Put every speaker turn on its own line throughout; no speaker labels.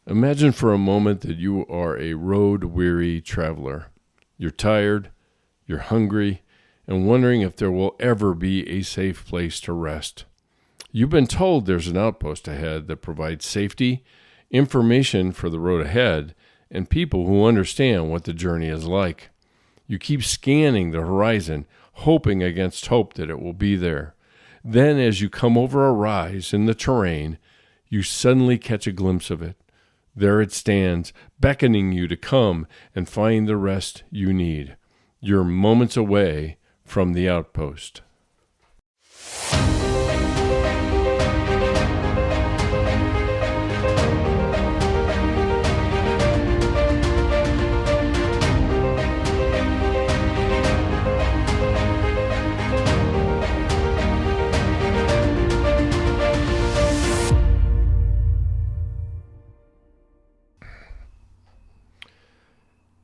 Imagine for a moment that you are a road-weary traveler. You're tired, you're hungry, and wondering if there will ever be a safe place to rest. You've been told there's an outpost ahead that provides safety, information for the road ahead, and people who understand what the journey is like. You keep scanning the horizon, hoping against hope that it will be there. Then, as you come over a rise in the terrain, you suddenly catch a glimpse of it. There it stands, beckoning you to come and find the rest you need. You're moments away from the outpost.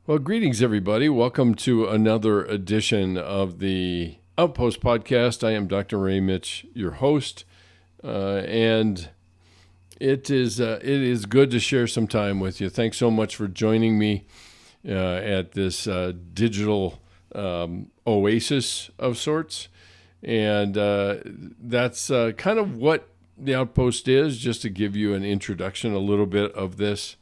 Well, greetings, everybody. Welcome to another edition of the Outpost podcast. I am Dr. Ray Mitch, your host, and it is good to share some time with you. Thanks so much for joining me at this digital oasis of sorts, and that's kind of what the Outpost is. Just to give you an introduction, a little bit of this.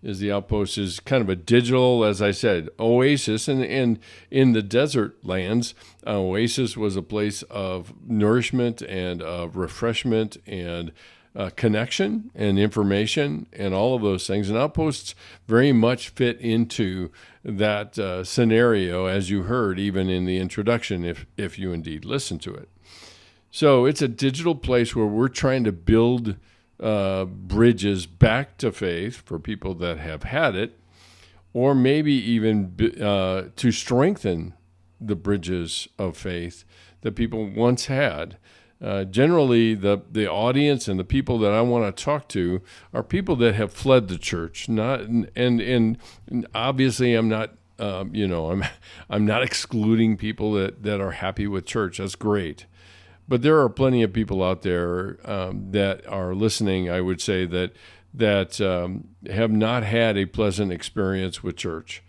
The Outpost is kind of a digital, as I said, oasis. And in the desert lands, oasis was a place of nourishment and of refreshment and connection and information and all of those things. And outposts very much fit into that scenario, as you heard even in the introduction, if you indeed listen to it. So it's a digital place where we're trying to build bridges back to faith for people that have had it, or maybe even to strengthen the bridges of faith that people once had. Generally, the audience and the people that I want to talk to are people that have fled the church. And obviously, I'm not I'm not excluding people that are happy with church. That's great. But there are plenty of people out there that are listening, I would say, that have not had a pleasant experience with church.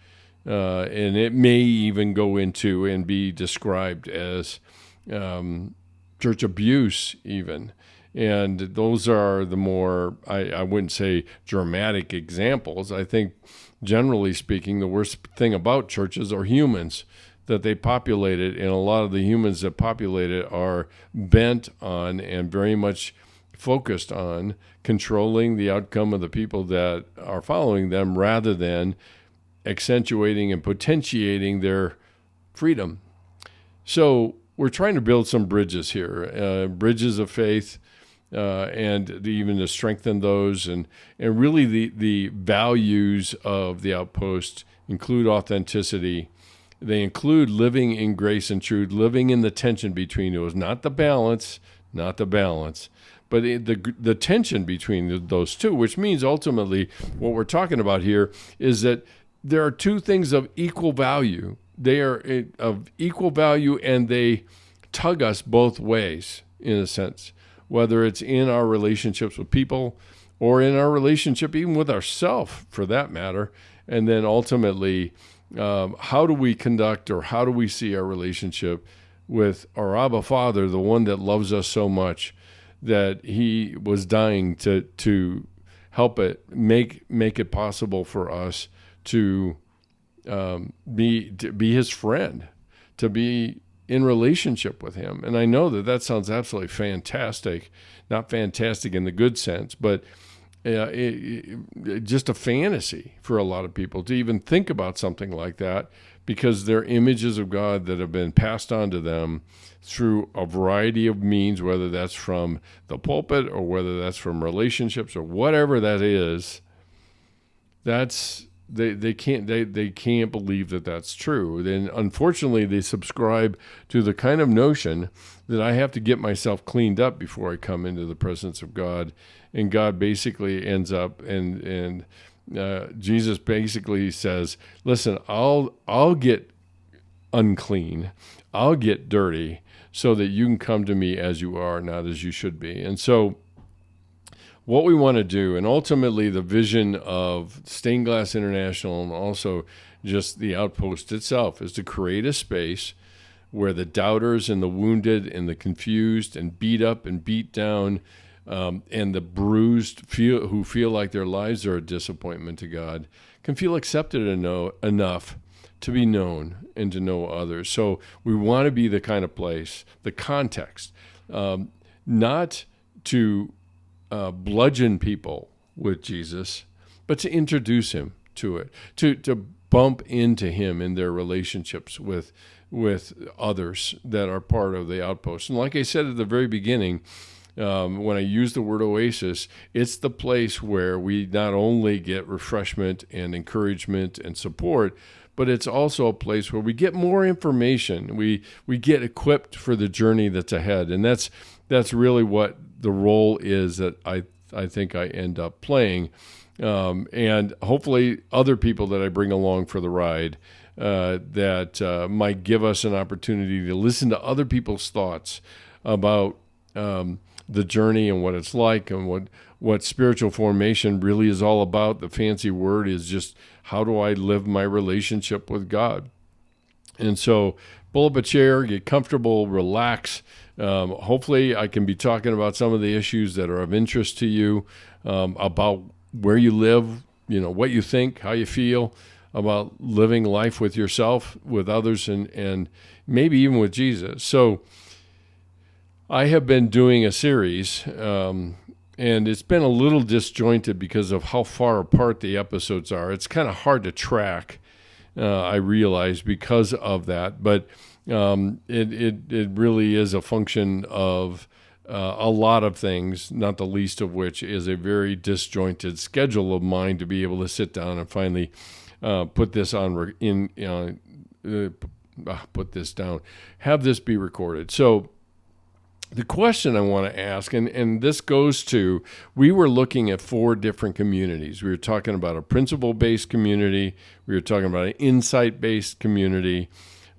And it may even go into and be described as church abuse even. And those are the more, I wouldn't say dramatic examples. I think, generally speaking, the worst thing about churches are humans that they populate it, and a lot of the humans that populate it are bent on and very much focused on controlling the outcome of the people that are following them rather than accentuating and potentiating their freedom. So we're trying to build some bridges here, bridges of faith, and even to strengthen those. And really the values of the Outpost include authenticity. They include living in grace and truth, living in the tension between those, not the balance, but the tension between those two, which means ultimately what we're talking about here is that there are two things of equal value. They are of equal value, and they tug us both ways, in a sense, whether it's in our relationships with people or in our relationship even with ourselves, for that matter, and then ultimately how do we conduct, or how do we see our relationship with our Abba Father, the one that loves us so much that he was dying to help it, make it possible for us to be his friend, to be in relationship with him. And I know that sounds absolutely fantastic, not fantastic in the good sense, but just a fantasy for a lot of people to even think about something like that, because they're images of God that have been passed on to them through a variety of means, whether that's from the pulpit or whether that's from relationships or whatever that is. They can't believe that that's true. Then unfortunately they subscribe to the kind of notion that I have to get myself cleaned up before I come into the presence of God. And God basically ends up, and Jesus basically says, listen, I'll get unclean, I'll get dirty so that you can come to me as you are, not as you should be. And so what we want to do, and ultimately the vision of Stained Glass International and also just the Outpost itself, is to create a space where the doubters and the wounded and the confused and beat up and beat down and the bruised who feel like their lives are a disappointment to God can feel accepted enough to be known and to know others. So we want to be the kind of place, the context, not to bludgeon people with Jesus, but to introduce him to it, to bump into him in their relationships with others that are part of the Outpost. And like I said at the very beginning, when I use the word oasis, it's the place where we not only get refreshment and encouragement and support, but it's also a place where we get more information. We get equipped for the journey that's ahead. And that's really what the role is that I think I end up playing. And hopefully other people that I bring along for the ride that might give us an opportunity to listen to other people's thoughts about the journey and what it's like and what spiritual formation really is all about. The fancy word is just, how do I live my relationship with God? And so pull up a chair, get comfortable, relax. Hopefully I can be talking about some of the issues that are of interest to you, about where you live, what you think, how you feel about living life with yourself, with others, and maybe even with Jesus. So I have been doing a series, and it's been a little disjointed because of how far apart the episodes are. It's kind of hard to track, I realize, because of that. But it really is a function of a lot of things, not the least of which is a very disjointed schedule of mine to be able to sit down and finally put this down, have this be recorded. So the question I want to ask, and this goes to, we were looking at 4 different communities. We were talking about a principle-based community. We were talking about an insight-based community.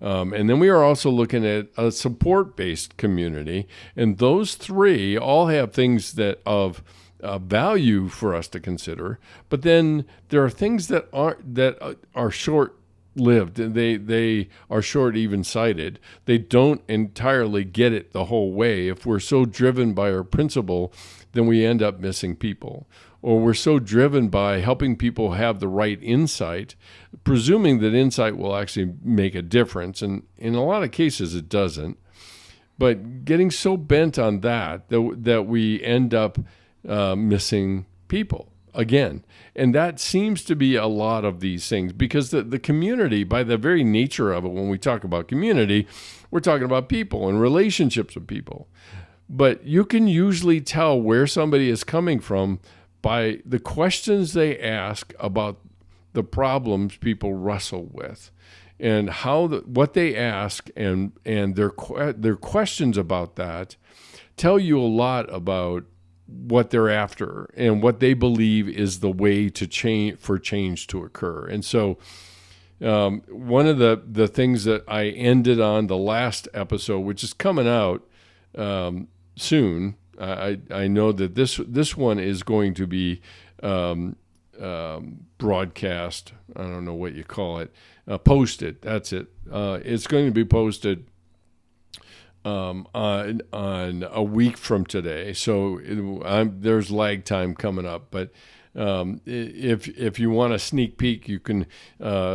And then we are also looking at a support-based community. And those 3 all have things that of value for us to consider. But then there are things that are short-lived. They are short, even sighted. They don't entirely get it the whole way. If we're so driven by our principle, then we end up missing people. Or we're so driven by helping people have the right insight, presuming that insight will actually make a difference. And in a lot of cases, it doesn't. But getting so bent on that we end up missing people again. And that seems to be a lot of these things, because the community, by the very nature of it, when we talk about community, we're talking about people and relationships with people. But you can usually tell where somebody is coming from by the questions they ask about the problems people wrestle with, and what they ask and their questions about that tell you a lot about what they're after and what they believe is the way to change to occur. And so one of the things that I ended on the last episode, which is coming out soon, I know that this one is going to be broadcast. I don't know what you call it. Posted. That's it. It's going to be posted on a week from today. So there's lag time coming up. But if you want a sneak peek, you can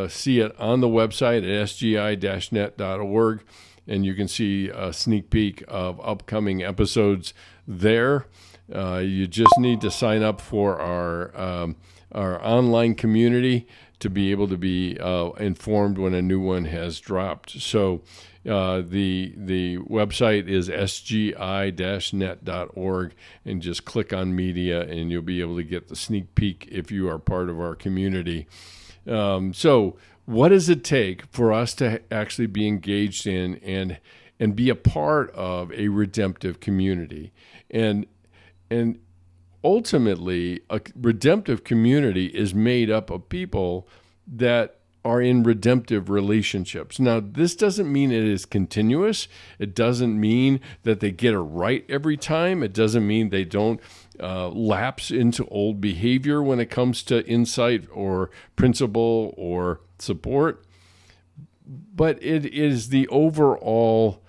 see it on the website at sgi-net.org. And you can see a sneak peek of upcoming episodes there. You just need to sign up for our online community to be able to be informed when a new one has dropped. So the website is sgi-net.org, and just click on media, and you'll be able to get the sneak peek if you are part of our community. So what does it take for us to actually be engaged in and be a part of a redemptive community? And ultimately, a redemptive community is made up of people that are in redemptive relationships. Now, this doesn't mean it is continuous. It doesn't mean that they get it right every time. It doesn't mean they don't lapse into old behavior when it comes to insight or principle or support, but it is the overall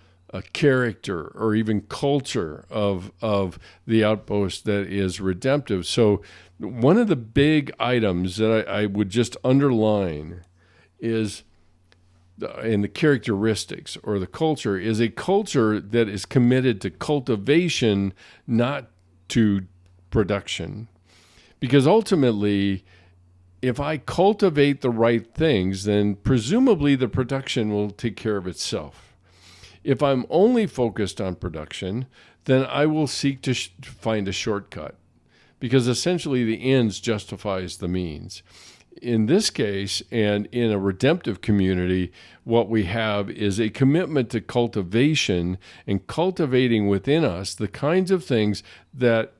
character or even culture of the Outpost that is redemptive. So one of the big items that I would just underline is in the characteristics or the culture is a culture that is committed to cultivation, not to production. Because ultimately, if I cultivate the right things, then presumably the production will take care of itself. If I'm only focused on production, then I will seek to find a shortcut, because essentially the ends justifies the means. In this case, and in a redemptive community, what we have is a commitment to cultivation and cultivating within us the kinds of things that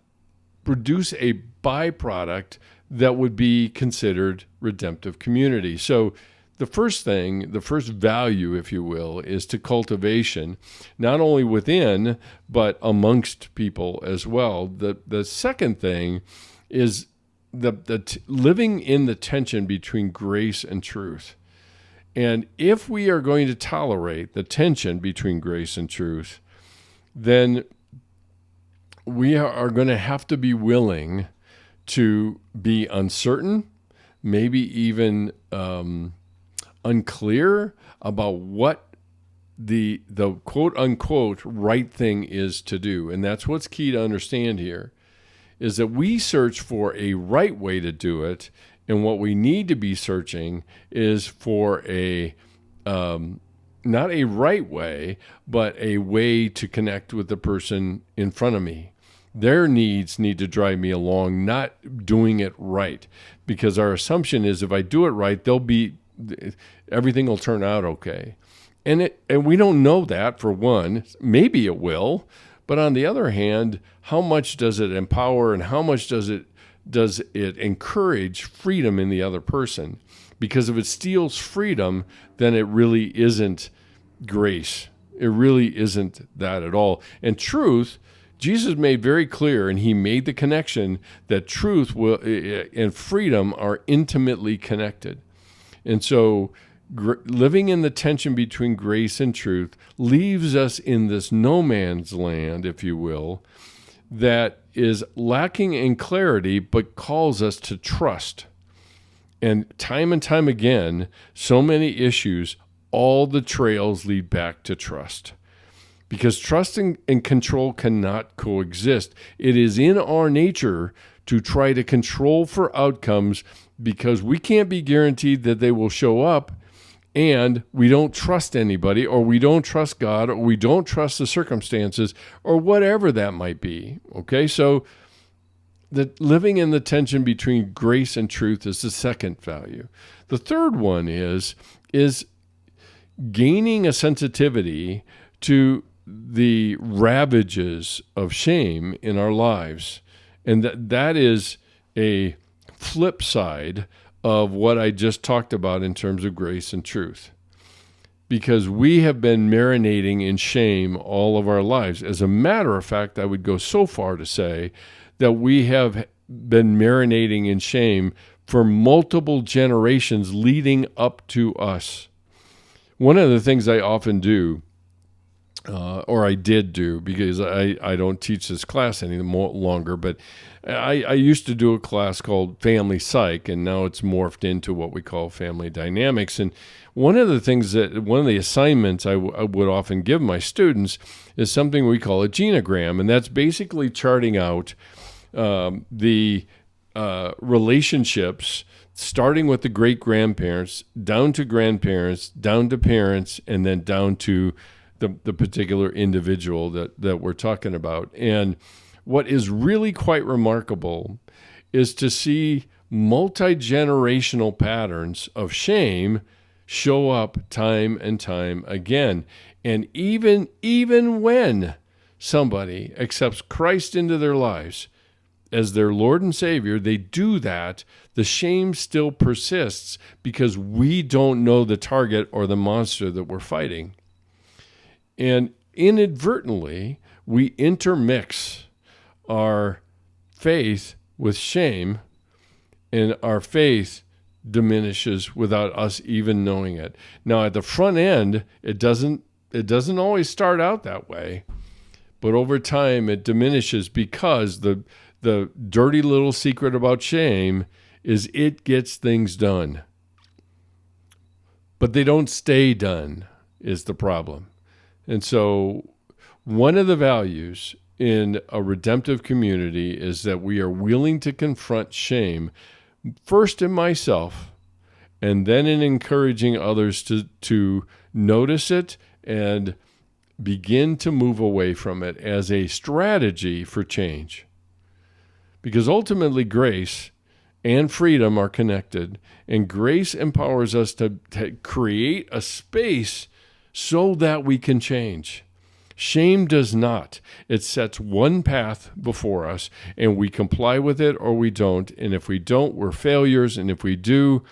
produce a byproduct that would be considered redemptive community. So the first thing, the first value, if you will, is to cultivation, not only within, but amongst people as well. The second thing is living in the tension between grace and truth. And if we are going to tolerate the tension between grace and truth, then we are going to have to be willing to be uncertain, maybe even unclear about what the quote unquote right thing is to do. And that's what's key to understand here, is that we search for a right way to do it. And what we need to be searching is for a, not a right way, but a way to connect with the person in front of me. Their needs need to drive me along, not doing it right. Because our assumption is if I do it right, everything will turn out okay. And we don't know that, for one. Maybe it will. But on the other hand, how much does it empower and how much does it encourage freedom in the other person? Because if it steals freedom, then it really isn't grace. It really isn't that at all. And truth, Jesus made very clear, and he made the connection that truth and freedom are intimately connected. And so living in the tension between grace and truth leaves us in this no man's land, if you will, that is lacking in clarity, but calls us to trust. And time again, so many issues, all the trails lead back to trust. Because trust and control cannot coexist. It is in our nature to try to control for outcomes because we can't be guaranteed that they will show up, and we don't trust anybody, or we don't trust God, or we don't trust the circumstances, or whatever that might be. Okay, so living in the tension between grace and truth is the second value. The third one is gaining a sensitivity to the ravages of shame in our lives. And that is a flip side of what I just talked about in terms of grace and truth. Because we have been marinating in shame all of our lives. As a matter of fact, I would go so far to say that we have been marinating in shame for multiple generations leading up to us. One of the things I often do, or I did do, because I don't teach this class any longer, but I used to do a class called Family Psych, and now it's morphed into what we call Family Dynamics. And one of the assignments I would often give my students is something we call a genogram, and that's basically charting out the relationships, starting with the great-grandparents, down to grandparents, down to parents, and then down to the particular individual that we're talking about. And what is really quite remarkable is to see multi-generational patterns of shame show up time and time again. And even when somebody accepts Christ into their lives as their Lord and Savior, they do that, the shame still persists because we don't know the target or the monster that we're fighting. And inadvertently, we intermix our faith with shame, and our faith diminishes without us even knowing it. Now, at the front end, it doesn't always start out that way, but over time it diminishes because the dirty little secret about shame is it gets things done. But they don't stay done is the problem. And so one of the values in a redemptive community is that we are willing to confront shame, first in myself, and then in encouraging others to notice it and begin to move away from it as a strategy for change. Because ultimately, grace and freedom are connected, and grace empowers us to create a space so that we can change. Shame does not. It sets one path before us, and we comply with it or we don't. And if we don't, we're failures. And if we do,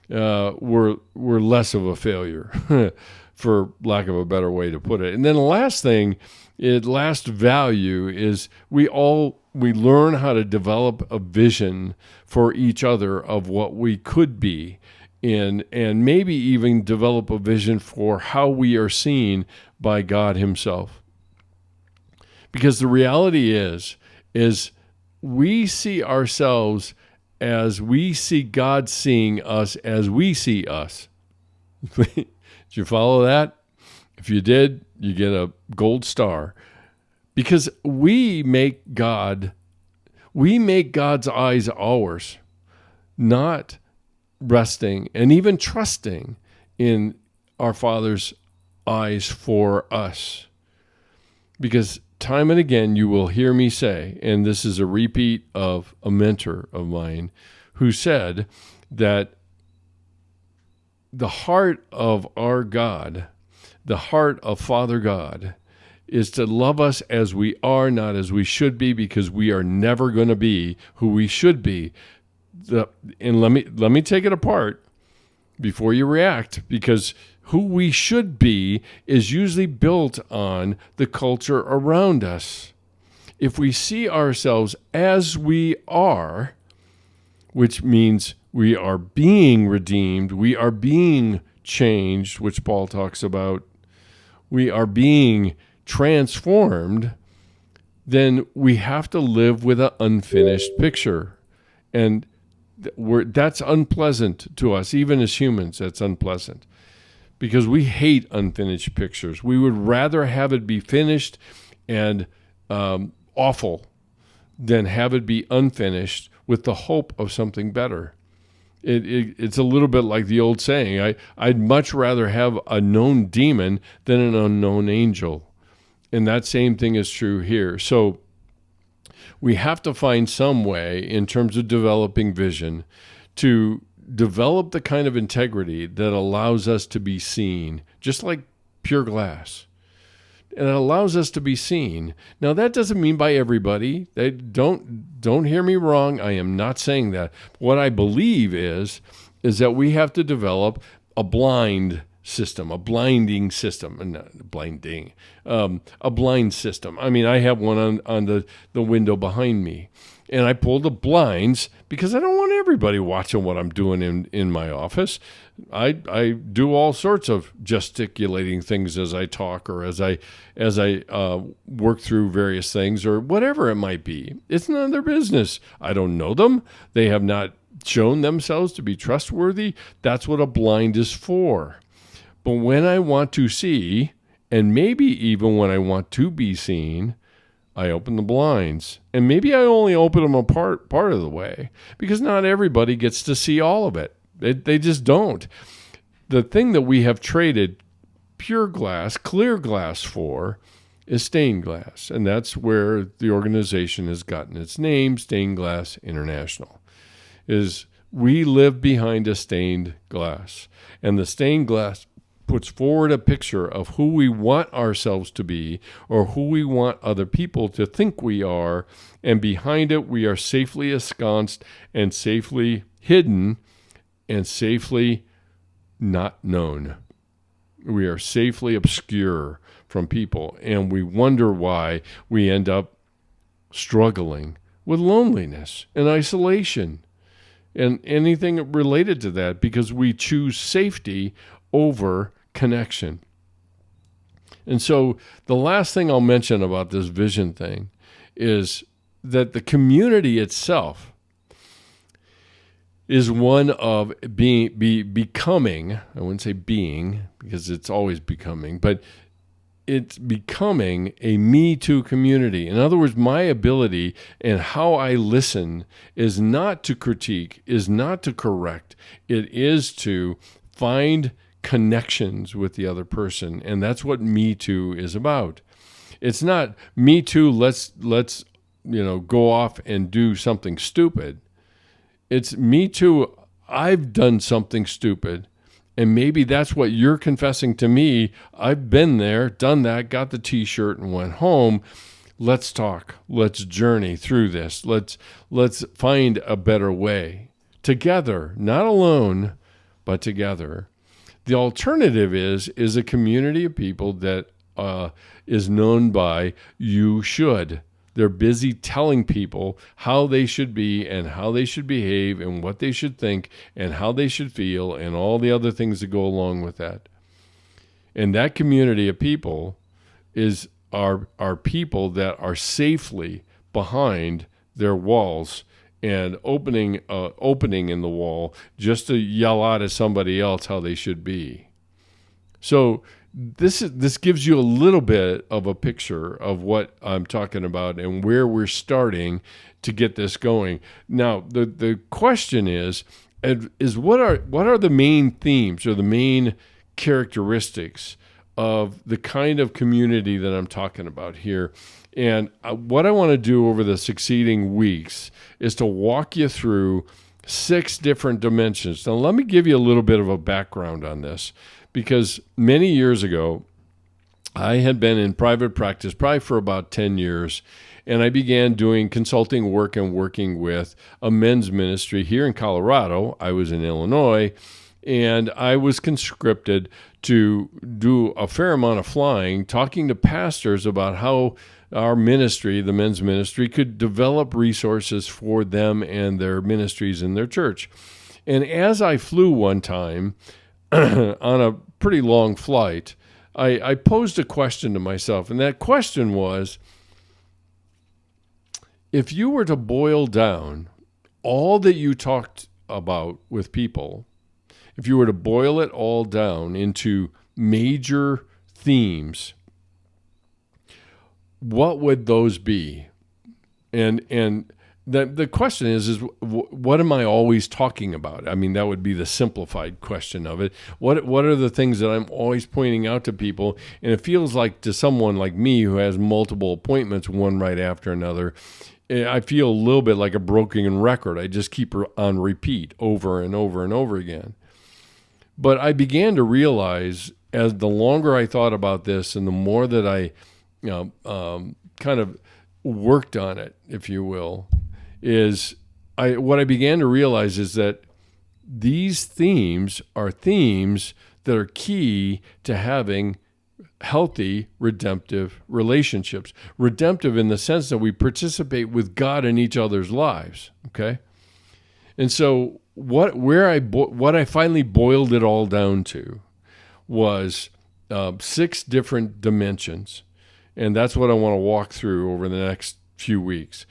we're less of a failure, for lack of a better way to put it. And then the last thing, last value is we learn how to develop a vision for each other of what we could be, and maybe even develop a vision for how we are seen by God himself. Because the reality is we see ourselves as we see God seeing us as we see us. Did you follow that? If you did, you get a gold star. Because we make God's eyes ours, not resting and even trusting in our Father's eyes for us. Because time and again you will hear me say, and this is a repeat of a mentor of mine who said that the heart of our God, the heart of Father God, is to love us as we are, not as we should be, because we are never going to be who we should be. And let me take it apart before you react, because who we should be is usually built on the culture around us. If we see ourselves as we are, which means we are being redeemed, we are being changed, which Paul talks about, we are being transformed, then we have to live with an unfinished picture. And that's unpleasant to us, even as humans. That's unpleasant because we hate unfinished pictures. We would rather have it be finished and awful than have it be unfinished with the hope of something better. It's a little bit like the old saying, I'd much rather have a known demon than an unknown angel. And that same thing is true here. So we have to find some way in terms of developing vision to develop the kind of integrity that allows us to be seen, just like pure glass. And it allows us to be seen. Now, that doesn't mean by everybody. Don't hear me wrong. I am not saying that. What I believe is that we have to develop a blind system, a blinding system, a blind system. I mean, I have one on the window behind me, and I pull the blinds because I don't want everybody watching what I'm doing in my office. I do all sorts of gesticulating things as I talk or as I work through various things or whatever it might be. It's none of their business. I don't know them. They have not shown themselves to be trustworthy. That's what a blind is for. But when I want to see, and maybe even when I want to be seen, I open the blinds. And maybe I only open them a part of the way because not everybody gets to see all of it. They just don't. The thing that we have traded pure glass, clear glass for is stained glass. And that's where the organization has gotten its name, Stained Glass International, is we live behind a stained glass. And the stained glass puts forward a picture of who we want ourselves to be or who we want other people to think we are, and behind it we are safely ensconced and safely hidden and safely not known. We are safely obscure from people, and we wonder why we end up struggling with loneliness and isolation and anything related to that, because we choose safety over connection. And so the last thing I'll mention about this vision thing is that the community itself is one of becoming, I wouldn't say being, because it's always becoming, but it's becoming a Me Too community. In other words, my ability and how I listen is not to critique, is not to correct. It is to find connections with the other person. And that's what Me Too is about. It's not Me Too, let's go off and do something stupid. It's Me Too, I've done something stupid. And maybe that's what you're confessing to me. I've been there, done that, got the t-shirt and went home. Let's talk. Let's journey through this. Let's find a better way. Together, not alone, but together. The alternative is a community of people that is known by you should. They're busy telling people how they should be and how they should behave and what they should think and how they should feel and all the other things that go along with that. And that community of people are people that are safely behind their walls and opening in the wall just to yell out at somebody else how they should be. So this gives you a little bit of a picture of what I'm talking about and where we're starting to get this going. Now, the question is what are the main themes or the main characteristics of the kind of community that I'm talking about here? And what I want to do over the succeeding weeks is to walk you through 6 different dimensions. Now, let me give you a little bit of a background on this. Because many years ago, I had been in private practice probably for about 10 years, and I began doing consulting work and working with a men's ministry here in Colorado. I was in Illinois, and I was conscripted to do a fair amount of flying, talking to pastors about how our ministry, the men's ministry, could develop resources for them and their ministries in their church. And as I flew one time, on a pretty long flight, I posed a question to myself, and that question was, if you were to boil down all that you talked about with people, if you were to boil it all down into major themes, what would those be? And the question is what am I always talking about? I mean, that would be the simplified question of it. What are the things that I'm always pointing out to people? And it feels like to someone like me who has multiple appointments, one right after another, I feel a little bit like a broken record. I just keep on repeat over and over and over again. But I began to realize as the longer I thought about this and the more that I kind of worked on it, if you will, what I began to realize is that these themes are themes that are key to having healthy, redemptive relationships. Redemptive in the sense that we participate with God in each other's lives, okay? And so what I finally boiled it all down to was 6 different dimensions, and that's what I want to walk through over the next few weeks.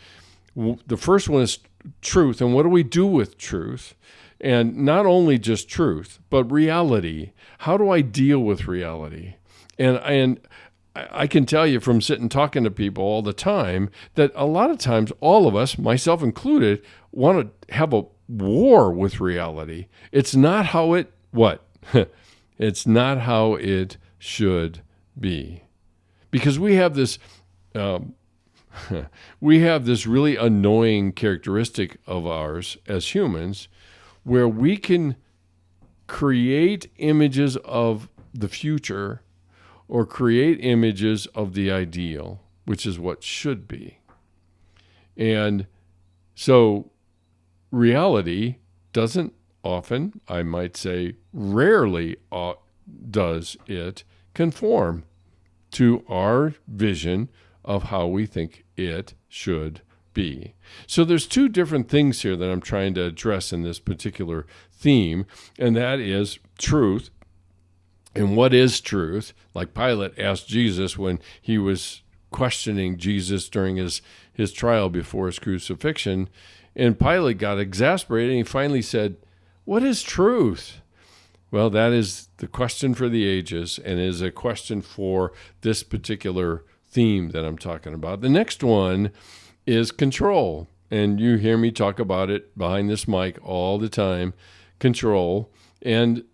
The first one is truth, and what do we do with truth? And not only just truth, but reality. How do I deal with reality? And I can tell you from sitting talking to people all the time that a lot of times all of us, myself included, want to have a war with reality. It's not how it's not how it should be. Because we have this really annoying characteristic of ours as humans where we can create images of the future or create images of the ideal, which is what should be. And so reality doesn't often, I might say rarely, does it conform to our vision of how we think it should be. So there's two different things here that I'm trying to address in this particular theme, and that is truth. And what is truth? Like Pilate asked Jesus when he was questioning Jesus during his trial before his crucifixion. And Pilate got exasperated and he finally said, "What is truth?" Well, that is the question for the ages and is a question for this particular theme that I'm talking about. The next one is control. And you hear me talk about it behind this mic all the time, control. And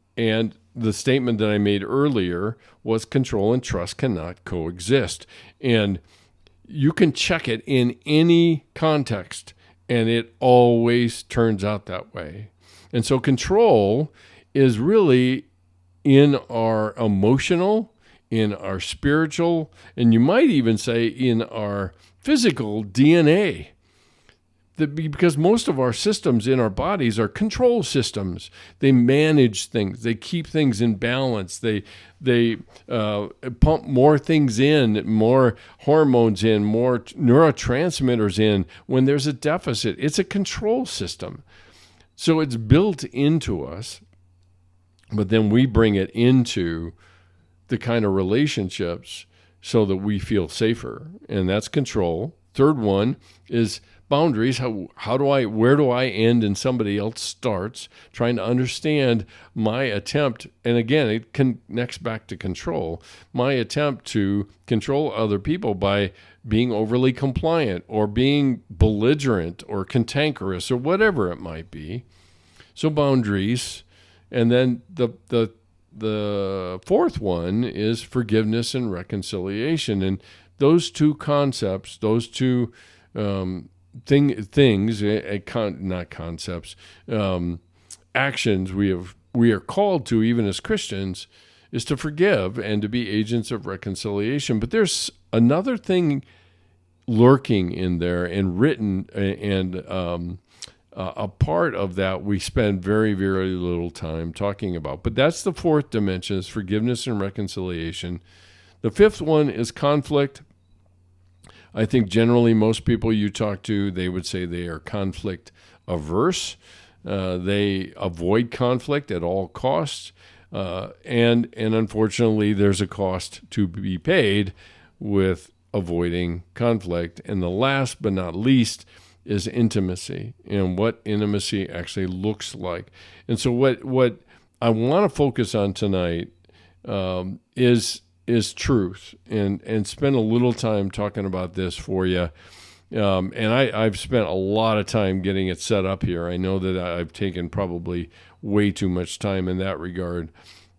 the statement that I made earlier was control and trust cannot coexist. And you can check it in any context, and it always turns out that way. And so control is really in our emotional, in our spiritual, and you might even say in our physical DNA. Because most of our systems in our bodies are control systems. They manage things. They keep things in balance. They pump more things in, more hormones in, more neurotransmitters in when there's a deficit. It's a control system. So it's built into us, but then we bring it into the kind of relationships so that we feel safer, and that's control. Third one is boundaries. Where do I end and somebody else starts? Trying to understand my attempt, and again, it connects back to control. My attempt to control other people by being overly compliant or being belligerent or cantankerous or whatever it might be. So boundaries, and then the fourth one is forgiveness and reconciliation, and those two concepts, those two actions we are called to, even as Christians, is to forgive and to be agents of reconciliation. But there's another thing lurking in there and written, and a part of that we spend very, very little time talking about. But that's the fourth dimension, is forgiveness and reconciliation. The fifth one is conflict. I think generally most people you talk to, they would say they are conflict averse. They avoid conflict at all costs. And unfortunately, there's a cost to be paid with avoiding conflict. And the last but not least is intimacy, and what intimacy actually looks like. And so what I want to focus on tonight is truth, and spend a little time talking about this for you. And I've spent a lot of time getting it set up here. I know that I've taken probably way too much time in that regard.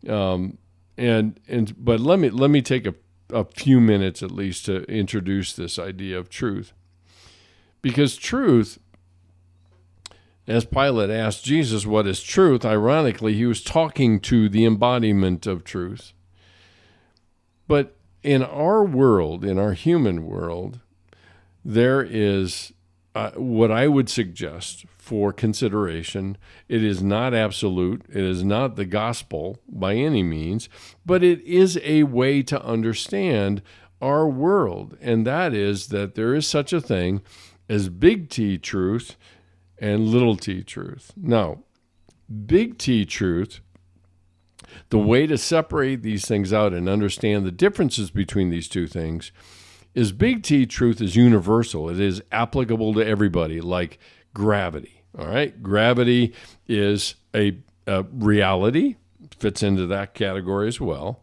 But let me take a few minutes at least to introduce this idea of truth. Because truth, as Pilate asked Jesus, what is truth? Ironically, he was talking to the embodiment of truth. But in our world, in our human world, there is what I would suggest for consideration. It is not absolute. It is not the gospel by any means, but it is a way to understand our world. And that is that there is such a thing as big T truth and little t truth. Now, big T truth, the way to separate these things out and understand the differences between these two things is big T truth is universal. It is applicable to everybody, like gravity. All right? Gravity is a reality, fits into that category as well.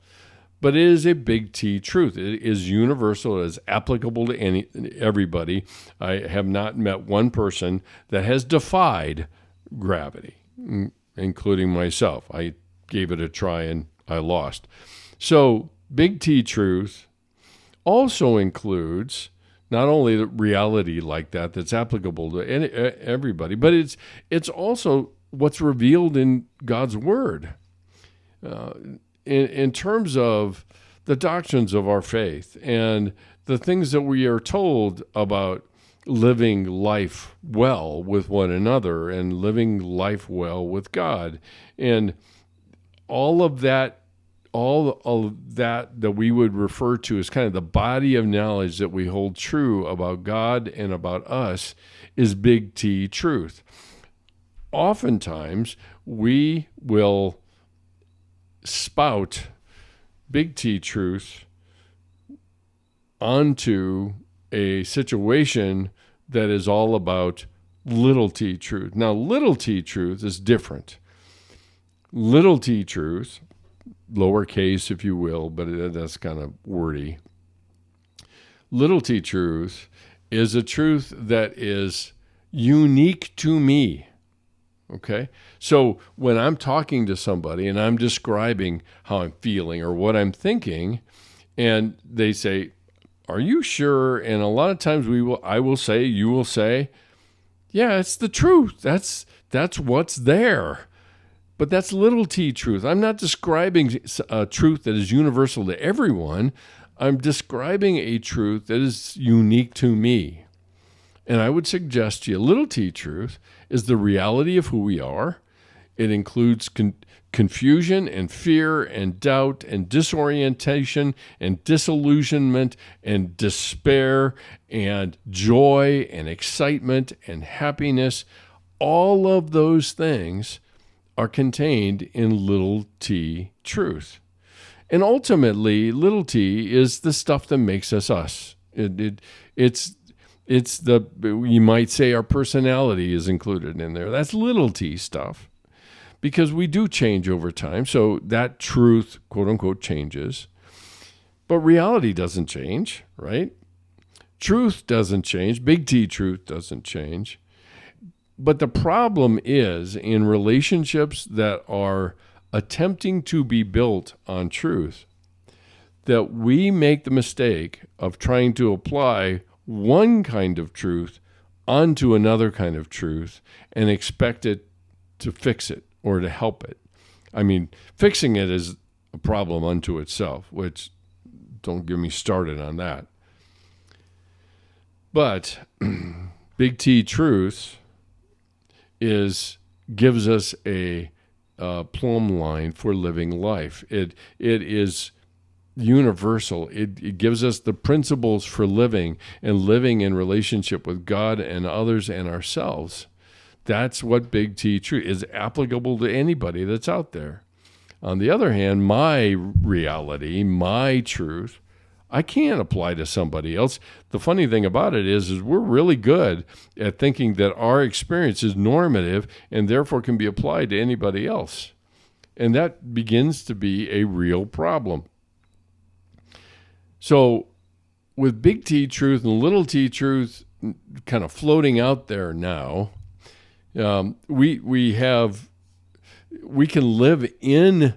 But it is a big T truth. It is universal. It is applicable to everybody. I have not met one person that has defied gravity, including myself. I gave it a try and I lost. So big T truth also includes not only the reality like that's applicable to everybody, but it's also what's revealed in God's Word. In terms of the doctrines of our faith and the things that we are told about living life well with one another and living life well with God. And all of that all of that we would refer to as kind of the body of knowledge that we hold true about God and about us is big T truth. Oftentimes, we will spout big T truth onto a situation that is all about little t truth. Now, little t truth is different. Little t truth, lowercase if you will, but that's kind of wordy. Little t truth is a truth that is unique to me. Okay? So when I'm talking to somebody and I'm describing how I'm feeling or what I'm thinking, and they say, "Are you sure?" And a lot of times I will say, you will say, "Yeah, it's the truth. That's what's there." But that's little t truth. I'm not describing a truth that is universal to everyone. I'm describing a truth that is unique to me. And I would suggest to you, little t truth is the reality of who we are. It includes confusion and fear and doubt and disorientation and disillusionment and despair and joy and excitement and happiness. All of those things are contained in little t truth. And ultimately, little t is the stuff that makes us us. It's the, you might say our personality is included in there. That's little t stuff. Because we do change over time. So that truth, quote unquote, changes. But reality doesn't change, right? Truth doesn't change. Big T truth doesn't change. But the problem is in relationships that are attempting to be built on truth, that we make the mistake of trying to apply one kind of truth onto another kind of truth and expect it to fix it or to help it. I mean, fixing it is a problem unto itself, which don't get me started on that. But big T truth gives us a plumb line for living life. It is universal. It gives us the principles for living and living in relationship with God and others and ourselves. That's what big T truth is, applicable to anybody that's out there. On the other hand, my reality, my truth, I can't apply to somebody else. The funny thing about it is we're really good at thinking that our experience is normative and therefore can be applied to anybody else. And that begins to be a real problem. So with big T truth and little t truth kind of floating out there now, we can live in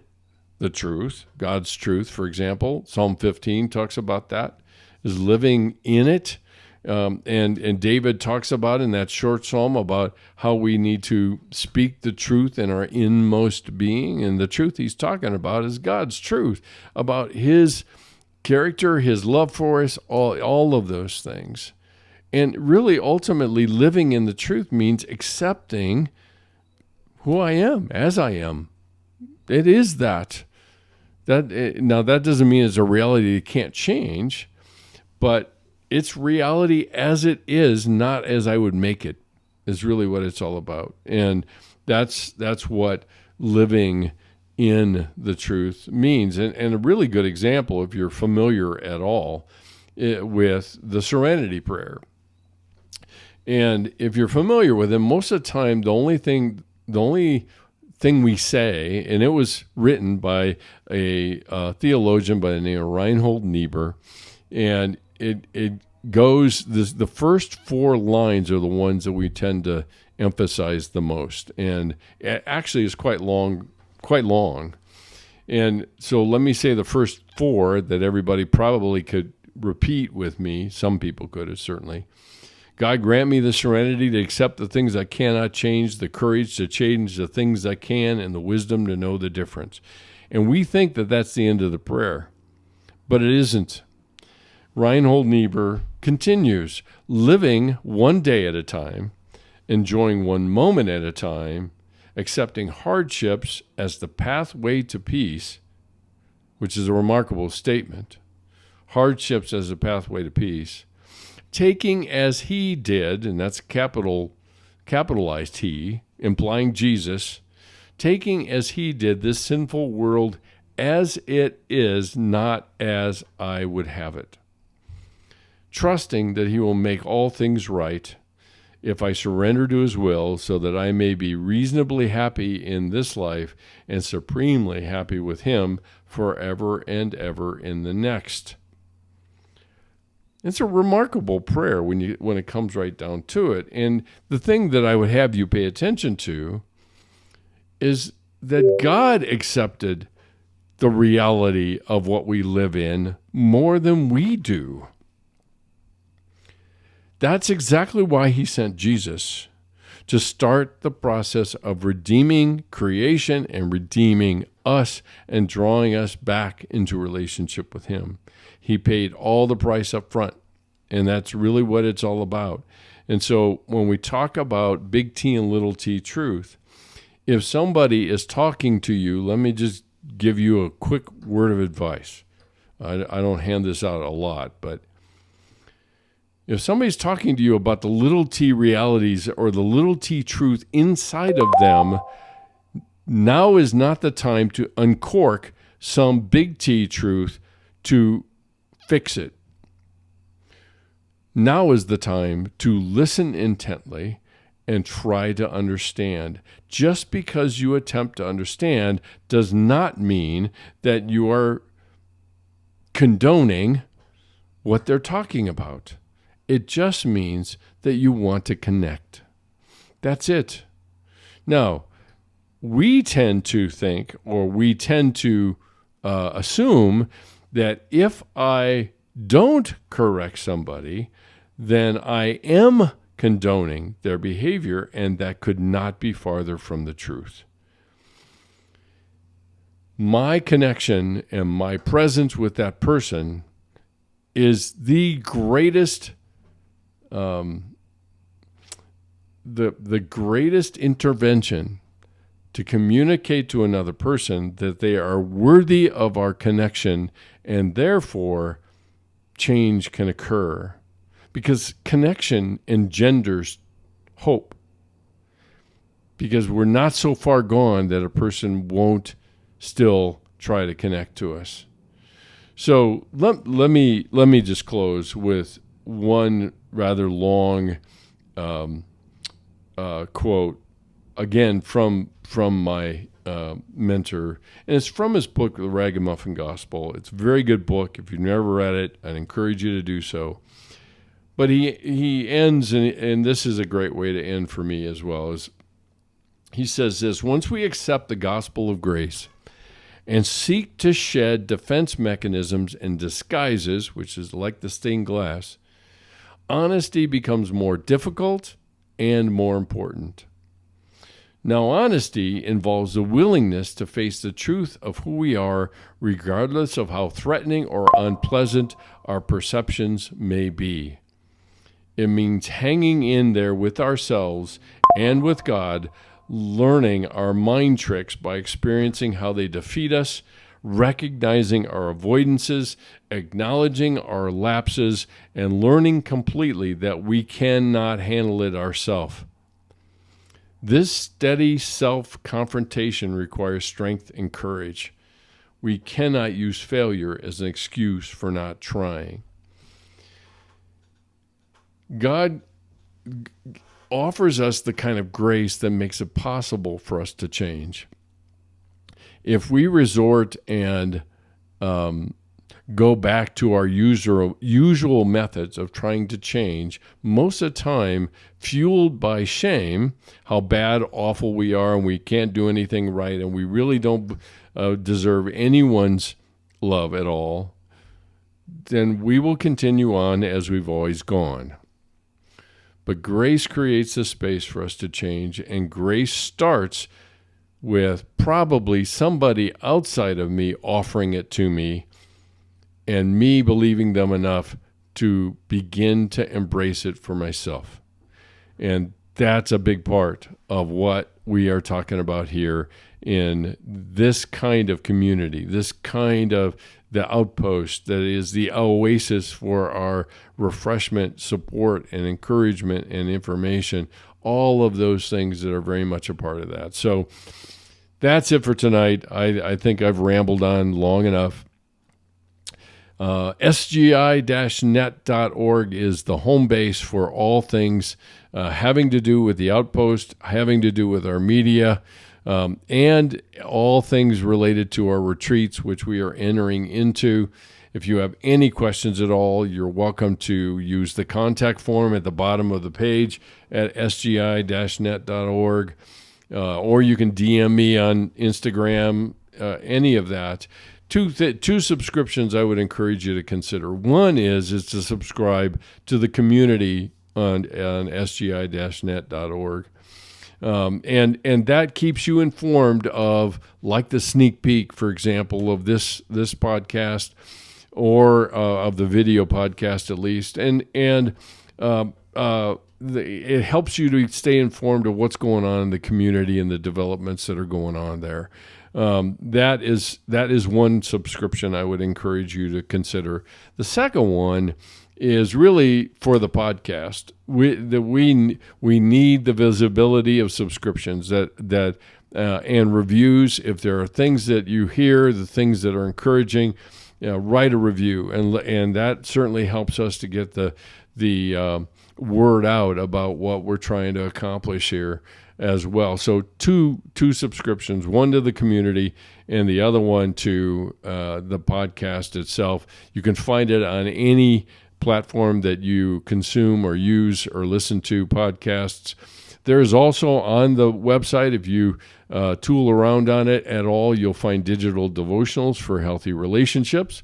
the truth, God's truth, for example. Psalm 15 talks about that, is living in it. And David talks about in that short psalm about how we need to speak the truth in our inmost being. And the truth he's talking about is God's truth, about his character, his love for us, all of those things. And really, ultimately, living in the truth means accepting who I am as I am. It is that. Now, that doesn't mean it's a reality that can't change, but it's reality as it is, not as I would make it, is really what it's all about. And that's what living in the truth means. And a really good example, if you're familiar at all, with the Serenity Prayer. And if you're familiar with it, most of the time, the only thing we say, and it was written by a theologian by the name of Reinhold Niebuhr, and it goes, the first four lines are the ones that we tend to emphasize the most, and it actually is quite long. And so let me say the first four that everybody probably could repeat with me. Some people could, certainly. God, grant me the serenity to accept the things I cannot change, the courage to change the things I can, and the wisdom to know the difference. And we think that that's the end of the prayer, but it isn't. Reinhold Niebuhr continues, living one day at a time, enjoying one moment at a time, accepting hardships as the pathway to peace. which is a remarkable statement, hardships as a pathway to peace, taking as he did, and that's capitalized he, implying Jesus, taking as he did this sinful world as it is, not as I would have it, trusting that he will make all things right if I surrender to his will, so that I may be reasonably happy in this life and supremely happy with him forever and ever in the next. It's a remarkable prayer when it comes right down to it. And the thing that I would have you pay attention to is that God accepted the reality of what we live in more than we do. That's exactly why he sent Jesus, to start the process of redeeming creation and redeeming us and drawing us back into relationship with him. He paid all the price up front, and that's really what it's all about. And so when we talk about big T and little t truth, if somebody is talking to you, let me just give you a quick word of advice. I don't hand this out a lot, but if somebody's talking to you about the little t realities or the little t truth inside of them, now is not the time to uncork some big T truth to fix it. Now is the time to listen intently and try to understand. Just because you attempt to understand does not mean that you are condoning what they're talking about. It just means that you want to connect. That's it. Now, we tend to think, or we tend to assume that if I don't correct somebody, then I am condoning their behavior, and that could not be farther from the truth. My connection and my presence with that person is the greatest the greatest intervention to communicate to another person that they are worthy of our connection, and therefore change can occur, because connection engenders hope, because we're not so far gone that a person won't still try to connect to us. So let me just close with one rather long quote, again from my mentor, and it's from his book, The Ragamuffin Gospel. It's a very good book. If you've never read it, I'd encourage you to do so. But he ends, and this is a great way to end for me as well, is he says this: once we accept the gospel of grace and seek to shed defense mechanisms and disguises, which is like the stained glass, honesty becomes more difficult and more important. Now, honesty involves the willingness to face the truth of who we are, regardless of how threatening or unpleasant our perceptions may be. It means hanging in there with ourselves and with God, learning our mind tricks by experiencing how they defeat us, recognizing our avoidances, acknowledging our lapses, and learning completely that we cannot handle it ourselves. This steady self-confrontation requires strength and courage. We cannot use failure as an excuse for not trying. God offers us the kind of grace that makes it possible for us to change. If we resort and go back to our usual methods of trying to change, most of the time fueled by shame, how bad, awful we are, and we can't do anything right, and we really don't deserve anyone's love at all, then we will continue on as we've always gone. But grace creates a space for us to change, and grace starts with probably somebody outside of me offering it to me, and me believing them enough to begin to embrace it for myself. And that's a big part of what we are talking about here in this kind of community, this kind of the Outpost that is the oasis for our refreshment, support, and encouragement and information, all of those things that are very much a part of that. So that's it for tonight. I think I've rambled on long enough. SGI-net.org is the home base for all things having to do with the Outpost, having to do with our media, and all things related to our retreats, which we are entering into. If you have any questions at all, you're welcome to use the contact form at the bottom of the page at sgi-net.org, or you can DM me on Instagram, any of that. Two subscriptions I would encourage you to consider. One is to subscribe to the community on sgi-net.org. And that keeps you informed of, like, the sneak peek, for example, of this podcast, or of the video podcast at least. And it helps you to stay informed of what's going on in the community and the developments that are going on there. That is one subscription I would encourage you to consider. The second one is really for the podcast. We need the visibility of subscriptions that and reviews. If there are things that you hear, the things that are encouraging, write a review, and that certainly helps us to get the word out about what we're trying to accomplish here as well. So two subscriptions, one to the community and the other one to the podcast itself. You can find it on any platform that you consume or use or listen to podcasts. There is also on the website, if you tool around on it at all, you'll find digital devotionals for healthy relationships.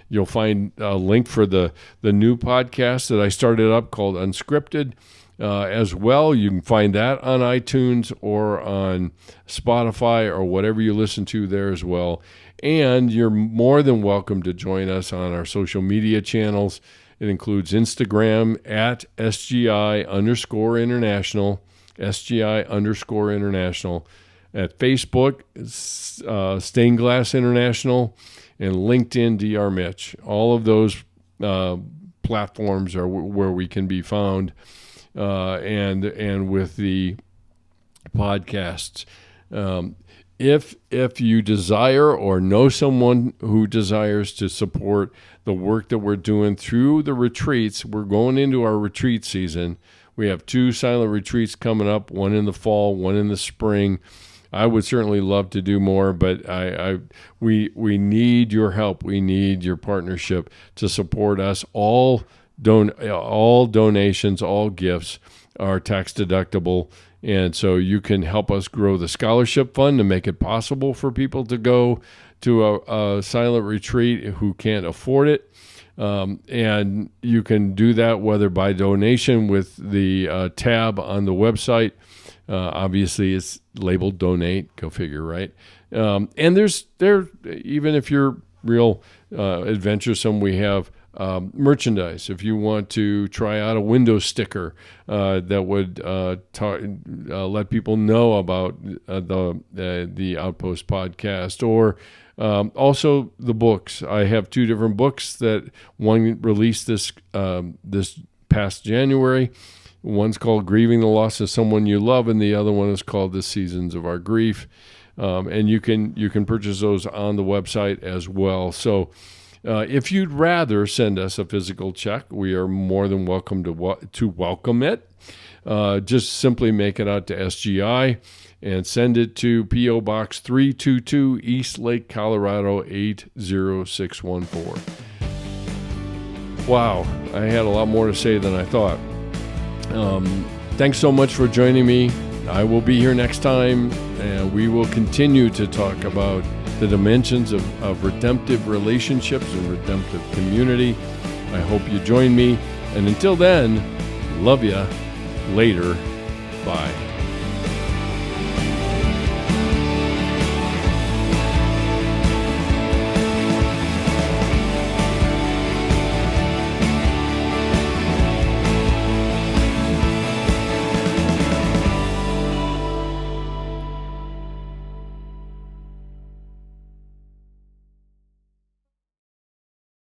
You'll find a link for the new podcast that I started up called Unscripted as well. You can find that on iTunes or on Spotify or whatever you listen to there as well. And you're more than welcome to join us on our social media channels. It includes Instagram at SGI_international, SGI_international, at Facebook, Stained Glass International, and LinkedIn, Dr. Mitch. All of those platforms are where we can be found, and with the podcasts. If you desire or know someone who desires to support the work that we're doing through the retreats, we're going into our retreat season. We have 2 silent retreats coming up, one in the fall, one in the spring. I would certainly love to do more, but we need your help. We need your partnership to support us. All donations, all gifts are tax deductible. And so you can help us grow the scholarship fund to make it possible for people to go to a silent retreat who can't afford it. And you can do that whether by donation with the tab on the website. Obviously, it's labeled donate. Go figure, right? And even if you're real adventuresome, we have merchandise. If you want to try out a window sticker that would let people know about the Outpost podcast, or also the books. I have 2 different books that one released this past January. One's called Grieving the Loss of Someone You Love, and the other one is called The Seasons of Our Grief. And you can purchase those on the website as well. So if you'd rather send us a physical check, we are more than welcome to welcome it. Just simply make it out to SGI and send it to P.O. Box 322, East Lake, Colorado 80614. Wow, I had a lot more to say than I thought. Thanks so much for joining me. I will be here next time, and we will continue to talk about the dimensions of redemptive relationships and redemptive community. I hope you join me. And until then, love ya. Later. Bye.